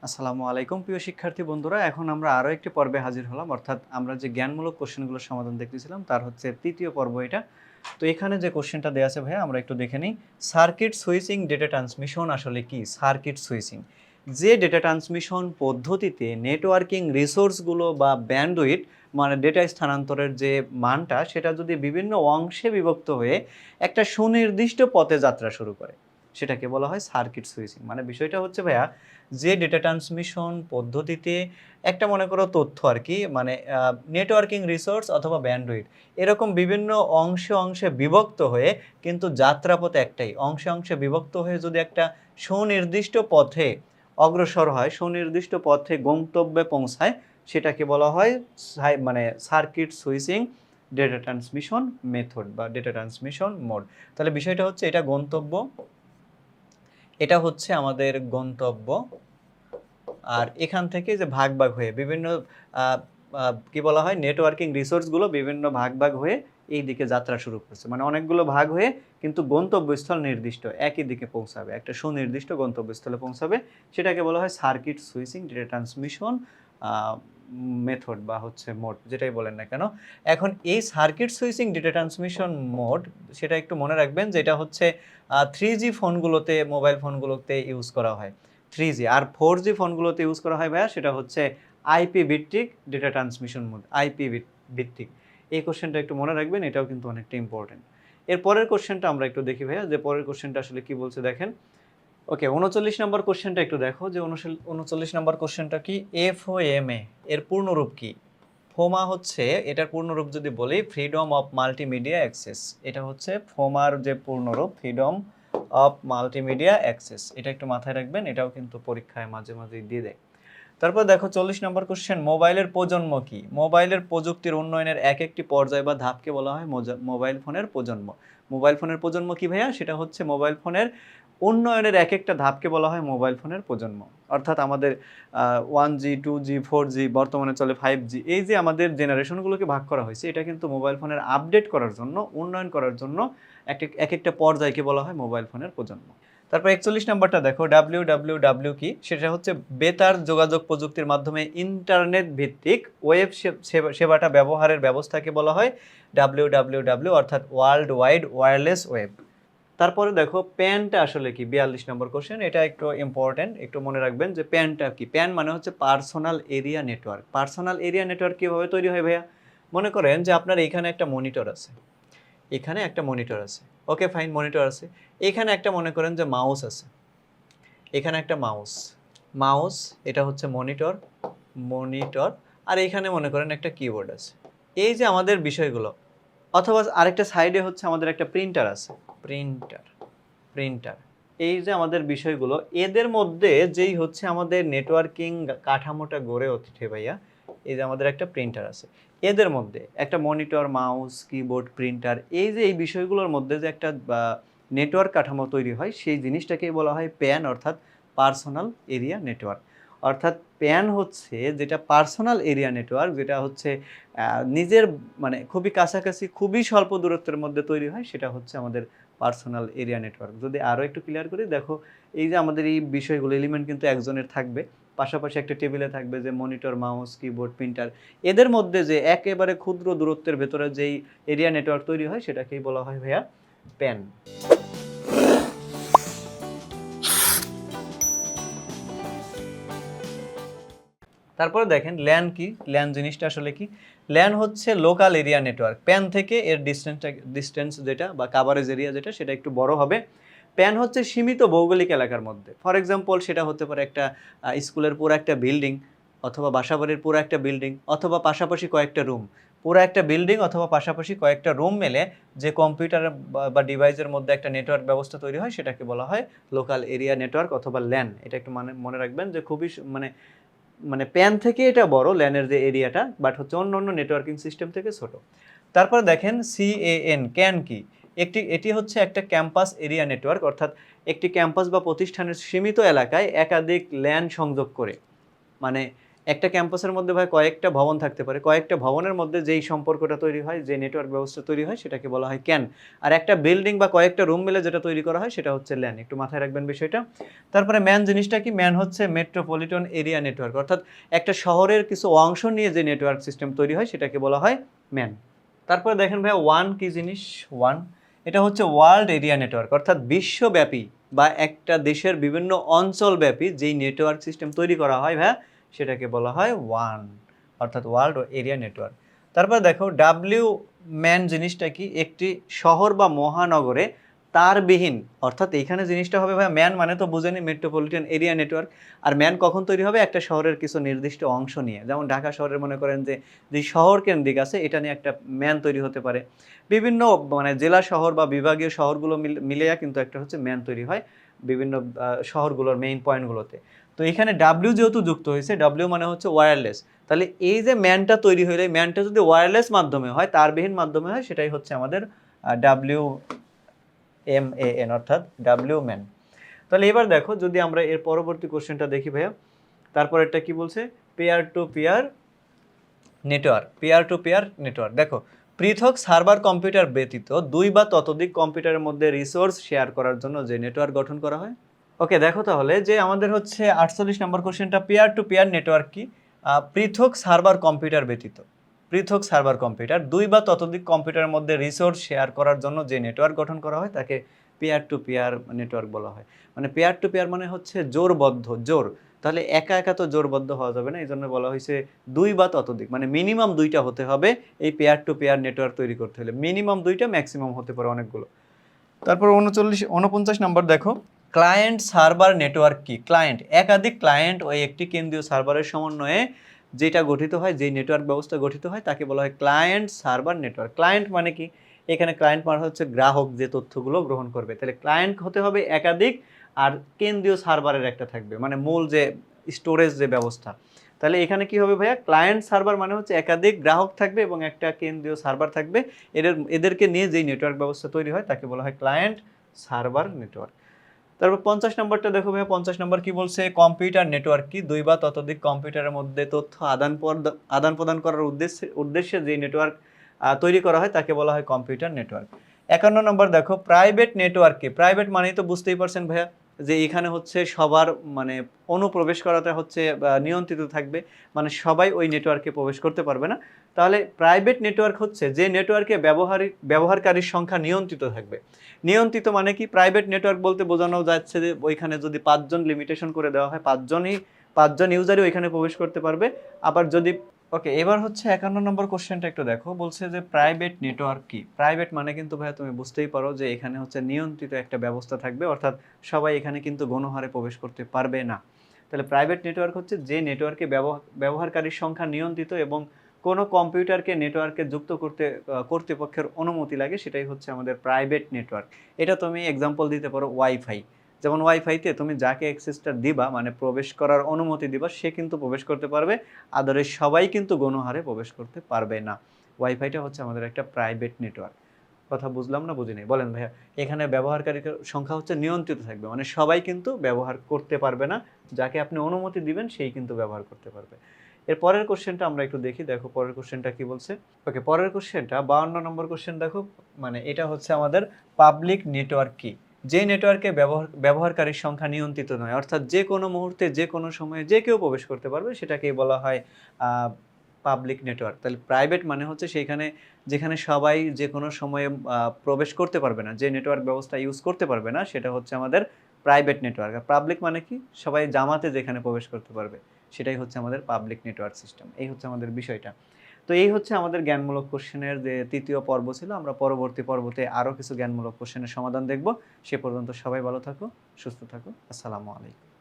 আসসালামু আলাইকুম প্রিয় শিক্ষার্থী বন্ধুরা, এখন আমরা আরও একটি পর্বে হাজির হলাম। অর্থাৎ আমরা যে জ্ঞানমূলক কোশ্চেনগুলোর সমাধান দেখতেছিলাম তার হচ্ছে তৃতীয় পর্ব এটা। তো এখানে যে কোশ্চেনটা দেওয়া আছে ভাইয়া, আমরা একটু দেখে নিই। সার্কিট সুইচিং ডেটা ট্রান্সমিশন আসলে কি? সার্কিট সুইচিং যে ডেটা ট্রান্সমিশন পদ্ধতিতে নেটওয়ার্কিং রিসোর্সগুলো বা ব্যান্ডউইথ মানে ডেটা স্থানান্তরের যে মানটা সেটা যদি বিভিন্ন অংশে বিভক্ত হয়ে একটা সুনির্দিষ্ট পথে যাত্রা শুরু করে, সেটাকে বলা হয় সার্কিট সুইচিং। মানে বিষয়টা হচ্ছে ভাইয়া, যে ডেটা ট্রান্সমিশন পদ্ধতিতে একটা মনে করো তথ্য আর কি, মানে নেটওয়ার্কিং রিসোর্স অথবা ব্যান্ডউইথ এরকম বিভিন্ন অংশে অংশে বিভক্ত হয়ে কিন্তু যাত্রাপথ একটাই, অংশে অংশে বিভক্ত হয়ে যদি একটা সুনির্দিষ্ট পথে অগ্রসর হয়, সুনির্দিষ্ট পথে গন্তব্যে পৌঁছায়, সেটাকে বলা হয় মানে circuit switching data transmission method বা ডেটা ট্রান্সমিশন মোড। তাহলে বিষয়টা হচ্ছে এটা গন্তব্য, এটা হচ্ছে আমাদের গন্তব্য, আর এখান থেকে যে ভাগ ভাগ হয়ে বিভিন্ন কি বলা হয়, নেটওয়ার্কিং রিসোর্সগুলো বিভিন্ন ভাগ ভাগ হয়ে এই দিকে যাত্রা শুরু করছে, মানে অনেকগুলো ভাগ হয়ে কিন্তু গন্তব্যস্থল নির্দিষ্ট একই দিকে পৌঁছাবে, একটা সুনির্দিষ্ট গন্তব্যস্থলে পৌঁছাবে, সেটাকে বলা হয় circuit switching data transmission method বা হচ্ছে মোড, যেটাই বলেন না কেন। এখন এই circuit switching data transmission mode, সেটা একটু মনে রাখবেন যে এটা হচ্ছে 3G ফোনগুলোতে, মোবাইল ফোনগুলোতে ইউজ করা হয় 3G, আর 4G ফোনগুলোতে ইউজ করা হয় ভাইয়া সেটা হচ্ছে আইপি ভিত্তিক ডেটা ট্রান্সমিশন মোড, আইপি ভিত্তিক। এই কোশ্চেনটা একটু মনে রাখবেন, এটাও কিন্তু অনেকটা ইম্পর্টেন্ট। এর পরের কোশ্চেনটা আমরা একটু দেখি ভাইয়া, যে পরের কোশ্চেনটা আসলে কি বলছে দেখেন। ওকে, 39 নম্বর কোশ্চেনটা একটু দেখো, যে 39 নম্বর কোশ্চেনটা কি, এফওএমএ এর পূর্ণরূপ কি? ফোমা হচ্ছে এটার পূর্ণরূপ যদি বলি, ফ্রিডম অফ মাল্টিমিডিয়া অ্যাক্সেস। এটা হচ্ছে ফোমার যে পূর্ণরূপ, ফ্রিডম অফ মাল্টিমিডিয়া অ্যাক্সেস। এটা একটু মাথায় রাখবেন, এটাও কিন্তু পরীক্ষায় মাঝে মাঝে দিয়ে দেয়। তারপর দেখো 40 নম্বর কোশ্চেন, মোবাইলের প্রজন্ম কি? মোবাইলের প্রযুক্তির উন্নয়নের এক একটি পর্যায় বা ধাপকে বলা হয় মোবাইল ফোনের প্রজন্ম। মোবাইল ফোনের প্রজন্ম কি ভাইয়া? সেটা হচ্ছে মোবাইল ফোনের উন্নয়নের এক একটা ধাপকে বলা হয় মোবাইল ফোনের প্রজন্ম। অর্থাৎ আমাদের 1G 2G 4G, বর্তমানে চলে 5G, এই যে আমাদের জেনারেশনগুলোকে ভাগ করা হয়েছে, এটা কিন্তু মোবাইল ফোনের আপডেট করার জন্য, উন্নয়ন করার জন্য এক একটা পর্যায়কে বলা হয় মোবাইল ফোনের প্রজন্ম। তারপর 41 নম্বরটা দেখো, ডাব্লিউডাব্লিউডাব্লিউ কি? সেটা হচ্ছে বেতার যোগাযোগ প্রযুক্তির মাধ্যমে ইন্টারনেট ভিত্তিক ওয়েব সেবাটা ব্যবহারের ব্যবস্থাকে বলা হয় ডাব্লিউডাব্লিউডাব্লিউ, অর্থাৎ ওয়ার্ল্ড ওয়াইড ওয়্যারলেস ওয়েব। তারপরে দেখো প্যানটা আসলে কি, 42 নম্বর কোশ্চেন, এটা একটু ইম্পর্টেন্ট, একটু মনে রাখবেন যে প্যানটা কি। প্যান মানে হচ্ছে personal area network. Personal area network কীভাবে তৈরি হয় ভাইয়া? মনে করেন যে আপনার এখানে একটা মনিটর আছে, এখানে একটা মনিটর আছে, ওকে ফাইন, মনিটর আছে। এখানে একটা মনে করেন যে মাউস আছে, এখানে একটা মাউস, মাউস এটা হচ্ছে মনিটর, মনিটর, আর এখানে মনে করেন একটা কিবোর্ড আছে। এই যে আমাদের বিষয়গুলো, অথবা আরেকটা সাইডে হচ্ছে আমাদের একটা প্রিন্টার আছে, প্রিন্টার, প্রিন্টার, এই যে আমাদের বিষয়গুলো, এদের মধ্যে যেই হচ্ছে আমাদের নেটওয়ার্কিং কাঠামোটা গড়ে ওঠে ভাইয়া, এই যে আমাদের একটা প্রিন্টার আছে, এদের মধ্যে একটা মনিটর, মাউস, কিবোর্ড, প্রিন্টার, এই যে এই বিষয়গুলোর মধ্যে যে একটা নেটওয়ার্ক কাঠামো তৈরি হয়, সেই জিনিসটাকেই বলা হয় প্যান, অর্থাৎ পার্সোনাল এরিয়া নেটওয়ার্ক। অর্থাৎ প্যান হচ্ছে যেটা পার্সোনাল এরিয়া নেটওয়ার্ক, যেটা হচ্ছে নিজের মানে খুবই কাছাকাছি, খুবই স্বল্প দূরত্বের মধ্যে তৈরি হয়, সেটা হচ্ছে আমাদের পার্সোনাল এরিয়া নেটওয়ার্ক। যদি আরও একটু ক্লিয়ার করি, দেখো এই যে আমাদের এই বিষয়গুলো, এলিমেন্ট কিন্তু একজনের থাকবে, পাশাপাশি একটা টেবিলে থাকবে যে মনিটর, মাউস, কিবোর্ড, প্রিন্টার, এদের মধ্যে যে একেবারে ক্ষুদ্র দূরত্বের ভেতরে যেই এরিয়া নেটওয়ার্ক তৈরি হয়, সেটাকেই বলা হয় ভাইয়া প্যান। তারপরে দেখেন ল্যান কি? ল্যান জিনিসটা আসলে কি? ল্যান হচ্ছে লোকাল এরিয়া নেটওয়ার্ক। প্যান থেকে এর ডিস্টেন্স যেটা বা কাভারেজ এরিয়া যেটা, সেটা একটু বড় হবে। প্যান হচ্ছে সীমিত ভৌগোলিক এলাকার মধ্যে। ফর এক্সাম্পল, সেটা হতে পারে একটা স্কুলের পুরো একটা বিল্ডিং, অথবা বাসাবাড়ির পুরো একটা বিল্ডিং, অথবা পাশাপাশি কয়েকটা রুম। পুরো একটা বিল্ডিং অথবা পাশাপাশি কয়েকটা রুম মেলে যে কম্পিউটার বা ডিভাইসের মধ্যে একটা নেটওয়ার্ক ব্যবস্থা তৈরি হয়, সেটাকে বলা হয় লোকাল এরিয়া নেটওয়ার্ক অথবা ল্যান। এটা একটু মনে রাখবেন যে খুবই মানে মানে প্যান থেকে এটা বড়, ল্যানের যে এরিয়াটা, বাট হচ্ছে অন্য অন্য নেটওয়ার্কিং সিস্টেম থেকে ছোট। তারপর দেখেন CAN, ক্যান কি? এটি হচ্ছে একটা ক্যাম্পাস এরিয়া নেটওয়ার্ক, অর্থাৎ একটি ক্যাম্পাস বা প্রতিষ্ঠানের সীমিত এলাকায় একাধিক ল্যান সংযোগ করে, মানে একটা ক্যাম্পাসের মধ্যে ভাই কয়েকটা ভবন থাকতে পারে, কয়েকটা ভবনের মধ্যে যেই সম্পর্কটা তৈরি হয়, যে নেটওয়ার্ক ব্যবস্থা তৈরি হয় সেটাকে বলা হয় ক্যান। আর একটা বিল্ডিং বা কয়েকটা রুম মিলে যেটা তৈরি করা হয় সেটা হচ্ছে ল্যান। একটু মাথায় রাখবেন বিষয়টা। তারপরে ম্যান জিনিসটা কি? ম্যান হচ্ছে মেট্রোপলিটন এরিয়া নেটওয়ার্ক, অর্থাৎ একটা শহরের কিছু অংশ নিয়ে যে নেটওয়ার্ক সিস্টেম তৈরি হয় সেটাকে বলা হয় ম্যান। তারপরে দেখেন ভাইয়া ওয়ান কি জিনিস? ওয়ান এটা হচ্ছে ওয়ার্ল্ড এরিয়া নেটওয়ার্ক, অর্থাৎ বিশ্বব্যাপী বা একটা দেশের বিভিন্ন অঞ্চলব্যাপী যেই নেটওয়ার্ক সিস্টেম তৈরি করা হয় ভাইয়া সেটাকে বলা হয় ওয়ান, অর্থাৎ ওয়ার্ল্ড এরিয়া নেটওয়ার্ক। তারপর দেখো ডাব্লিউ ম্যান জিনিসটা কি? একটি শহর বা মহানগরে তারবিহীন, অর্থাৎ এইখানে জিনিসটা হবে ভাই ম্যান মানে তো বুঝেনি মেট্রোপলিটন এরিয়া নেটওয়ার্ক। আর ম্যান কখন তৈরি হবে? একটা শহরের কিছু নির্দিষ্ট অংশ নিয়ে, যেমন ঢাকা শহরের মনে করেন যে শহর কেন্দ্রিক আছে এটা নিয়ে একটা ম্যান তৈরি হতে পারে। বিভিন্ন মানে জেলা শহর বা বিভাগীয় শহরগুলো মিলিয়ে কিন্তু একটা হচ্ছে ম্যান তৈরি হয় বিভিন্ন শহরগুলোর মেইন পয়েন্টগুলোতে। তো এখানে ডাব্লিউ যেহেতু যুক্ত হয়েছে, ডাব্লিউ মানে হচ্ছে ওয়্যারলেস, তাহলে এই যে ম্যানটা তৈরি হইলে ম্যানটা যদি ওয়্যারলেস মাধ্যমে হয়, তারবিহীন মাধ্যমে হয়, সেটাই হচ্ছে আমাদের ডাব্লিউ এম এ এন, অর্থাৎ ডাব্লিউ ম্যান। তাহলে এবার দেখো যদি আমরা এর পরবর্তী কোশ্চেনটা দেখি ভাইয়া, তারপর এটা কি বলছে? Peer to peer network. Peer to peer network দেখো, পৃথক সার্ভার কম্পিউটার ব্যতীত দুই বা ততোধিক কম্পিউটারের মধ্যে রিসোর্স শেয়ার করার জন্য যে নেটওয়ার্ক গঠন করা হয়। ওকে, দেখো তাহলে যে আমাদের হচ্ছে 48 নম্বর কোশ্চেনটা, পেয়ার টু পেয়ার নেটওয়ার্ক কি? পৃথক সার্ভার কম্পিউটার ব্যতীত, পৃথক সার্ভার কম্পিউটার দুই বা ততোধিক কম্পিউটারের মধ্যে রিসোর্স শেয়ার করার জন্য যে নেটওয়ার্ক গঠন করা হয় তাকে পেয়ার টু পেয়ার নেটওয়ার্ক বলা হয়। মানে পেয়ার টু পেয়ার মানে হচ্ছে জোরবদ্ধ, জোর, তাহলে একা একা তো জোরবদ্ধ হওয়া যাবে না, এই জন্য বলা হয়েছে দুই বা ততোধিক, মানে মিনিমাম দুইটা হতে হবে এই পেয়ার টু পেয়ার নেটওয়ার্ক তৈরি করতে হলে, মিনিমাম দুইটা, ম্যাক্সিমাম হতে পারে অনেকগুলো। তারপর 49 নম্বর দেখো, ক্লায়েন্ট সার্ভার নেটওয়ার্ক কি? ক্লায়েন্ট একাধিক ক্লায়েন্ট ও একটি কেন্দ্রীয় সার্ভারের সমন্বয়ে যেটা গঠিত হয়, যেই নেটওয়ার্ক ব্যবস্থা গঠিত হয় তাকে বলা হয় ক্লায়েন্ট সার্ভার নেটওয়ার্ক। ক্লায়েন্ট মানে কি? এখানে ক্লায়েন্ট মানে হচ্ছে গ্রাহক যে তথ্যগুলো গ্রহণ করবে, তাহলে ক্লায়েন্ট হতে হবে একাধিক, আর কেন্দ্রীয় সার্ভারের একটা থাকবে, মানে মূল যে স্টোরেজ যে ব্যবস্থা। তাহলে এখানে কি হবে ভাইয়া? ক্লায়েন্ট সার্ভার মানে হচ্ছে একাধিক গ্রাহক থাকবে এবং একটা কেন্দ্রীয় সার্ভার থাকবে, এদেরকে নিয়ে যেই নেটওয়ার্ক ব্যবস্থা তৈরি হয় তাকে বলা হয় ক্লায়েন্ট সার্ভার নেটওয়ার্ক। তারপর 50 নম্বরটা দেখো ভাইয়া, 50 নম্বর কি বলছে? কম্পিউটার নেটওয়ার্ক কি? দুই বা ততোধিক কম্পিউটারের মধ্যে তথ্য আদান প্রদান করার উদ্দেশ্যে যে নেটওয়ার্ক তৈরি করা হয় তাকে বলা হয় কম্পিউটার নেটওয়ার্ক। 51 নম্বর দেখো, প্রাইভেট নেটওয়ার্ক কি? প্রাইভেট মানেই তো বুঝতেই পারছেন ভাইয়া যে এখানে হচ্ছে সবার মানে অনুপ্রবেশ করাটা হচ্ছে নিয়ন্ত্রিত থাকবে, মানে সবাই ওই নেটওয়ার্কে প্রবেশ করতে পারবে না। তাহলে প্রাইভেট নেটওয়ার্ক হচ্ছে যে নেটওয়ার্কে ব্যবহারকারীর সংখ্যা নিয়ন্ত্রিত থাকবে। নিয়ন্ত্রিত মানে কি? প্রাইভেট নেটওয়ার্ক বলতে বোঝানো যাচ্ছে যে ওইখানে যদি 5 জন লিমিটেশন করে দেওয়া হয়, 5 জন ইউজারই ওইখানে প্রবেশ করতে পারবে। আবার যদি ওকে, এবার হচ্ছে 51 নম্বর কোশ্চেনটা একটু দেখো, বলছে যে প্রাইভেট নেটওয়ার্ক কি? প্রাইভেট মানে কিন্তু ভাইয়া তুমি বুঝতেই পারো যে এখানে হচ্ছে নিয়ন্ত্রিত একটা ব্যবস্থা থাকবে, অর্থাৎ সবাই এখানে কিন্তু গণহারে প্রবেশ করতে পারবে না। তাহলে প্রাইভেট নেটওয়ার্ক হচ্ছে যে নেটওয়ার্কে ব্যবহারকারীর সংখ্যা নিয়ন্ত্রিত এবং কোনো কম্পিউটারকে নেটওয়ার্কে যুক্ত করতে কর্তৃপক্ষের অনুমতি লাগে, সেটাই হচ্ছে আমাদের প্রাইভেট নেটওয়ার্ক। এটা তুমি এক্সাম্পল দিতে পারো ওয়াইফাই, যেমন ওয়াইফাইতে তুমি যাকে অ্যাক্সেসটা দিবা, মানে প্রবেশ করার অনুমতি দিবা, সে কিন্তু প্রবেশ করতে পারবে, আদারে সবাই কিন্তু গণহারে প্রবেশ করতে পারবে না। ওয়াইফাইটা হচ্ছে আমাদের একটা প্রাইভেট নেটওয়ার্ক। কথা বুঝলাম না বুঝি নাই বলেন ভাইয়া? এখানে ব্যবহারকারীর সংখ্যা হচ্ছে নিয়ন্ত্রিত থাকবে, মানে সবাই কিন্তু ব্যবহার করতে পারবে না, যাকে আপনি অনুমতি দিবেন সেই কিন্তু ব্যবহার করতে পারবে। এর পরের কোশ্চেনটা আমরা একটু দেখি, দেখো পরের কোশ্চেনটা কি বলছে। ওকে, পরের কোশ্চেনটা 52 নম্বর কোশ্চেন দেখো, মানে এটা হচ্ছে আমাদের পাবলিক নেটওয়ার্ক কি? যে নেটওয়ার্কে ব্যবহারকারীর সংখ্যা নিয়ন্ত্রিত নয়, অর্থাৎ যে কোনো মুহূর্তে যে কোনো সময়ে যে কেউ প্রবেশ করতে পারবে, সেটাকেই বলা হয় পাবলিক নেটওয়ার্ক। তাহলে প্রাইভেট মানে হচ্ছে সেইখানে যেখানে সবাই যে কোনো সময়ে প্রবেশ করতে পারবে না, যে নেটওয়ার্ক ব্যবস্থা ইউজ করতে পারবে না, সেটা হচ্ছে আমাদের প্রাইভেট নেটওয়ার্ক। আর পাবলিক মানে কি? সবাই জামাতে যেখানে প্রবেশ করতে পারবে, সেটাই হচ্ছে আমাদের পাবলিক নেটওয়ার্ক সিস্টেম। এই হচ্ছে আমাদের বিষয়টা। তো এই হচ্ছে আমাদের জ্ঞানমূলক কোশ্চেনের যে তৃতীয় পর্ব ছিল। আমরা পরবর্তী পর্বতে আরও কিছু জ্ঞানমূলক কোশ্চেনের সমাধান দেখব। সে পর্যন্ত সবাই ভালো থাকো, সুস্থ থাকো। আসসালামু আলাইকুম।